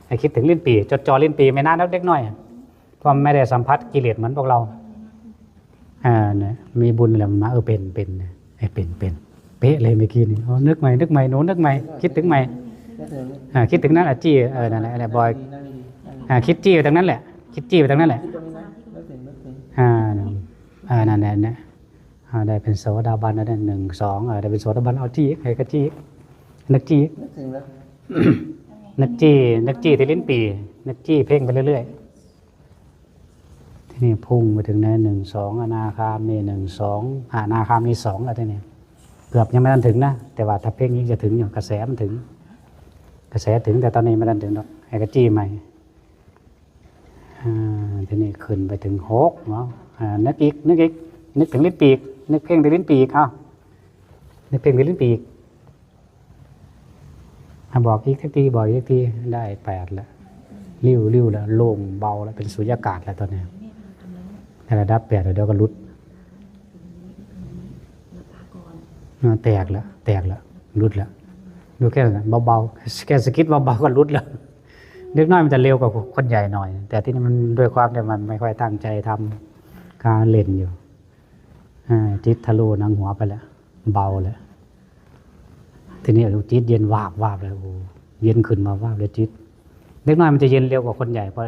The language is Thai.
ให้คิดถึงลิ้นปี่จดจ่อลิ้นปี่ไม่นานนักเด็กน้อยเพราะไม่ได้สัมผัสกิเลสเหมือนพวกเราเนี่ยมีบุญแล้วมาเป็นเป๊ะเลยเมื่อกี้นี่นึกใหม่หนูนึกใหม่คิดถึงใหม่คิดถึงนั้นจี้นั่นแหละบอยคิดจี้ไปทางนั้นแหละคิดจี้ไปทางนั้นแหละนั่นแหละเนี่ยได้เป็นโสดาบันแล้วเนี่ย1 2ได้เป็นโสดาบันเอาจี้ใครก็จี้นึกจี้นึกจี้ที่ลิ้นปี่นึกจี้เพ่งไปเรื่อยๆที่นี่พุ่งไปถึงใน1 2อนาคามี1 2อนาคามี2แล้วที่นี่เกือบยังไม่ทันถึงนะแต่ว่าถ้าเพ่งยิ่งจะถึงอยู่กระแสมันถึงกระแสถึงแต่ตอนนี้ไม่ทันถึงหรอกให้กระจี้ใหม่ทีนี้ขึ้นไปถึง6เนาะนึกถึงลิ้นปีกนึกเพ่งที่ลิ้นปีกนึกเพ่งที่ลิ้นปีกบอกอีกทีได้8แล้วริ้วแล้วโล่งเบาแล้วเป็นสุญญากาศแล้วตอนนี้แต่ระดับ8เดี๋ยวก็รุดแตกแล้วรุดแล้วดูแค่เบาๆแค่สกิดเบาๆก็รุดแล้วเล็กน้อยมันจะเร็วกว่าคนใหญ่หน่อยแต่ที่นี่มันด้วยความที่มันไม่ค่อยตั้งใจทำการเล่นอยู่จิตทะลุหนังหัวไปแล้วเบาแล้วทีนี้จิตเย็นวาบเลยโอ้เย็นขึ้นมาวาบเลยจิตเล็กน้อยมันจะเย็นเร็วกว่าคนใหญ่เพราะ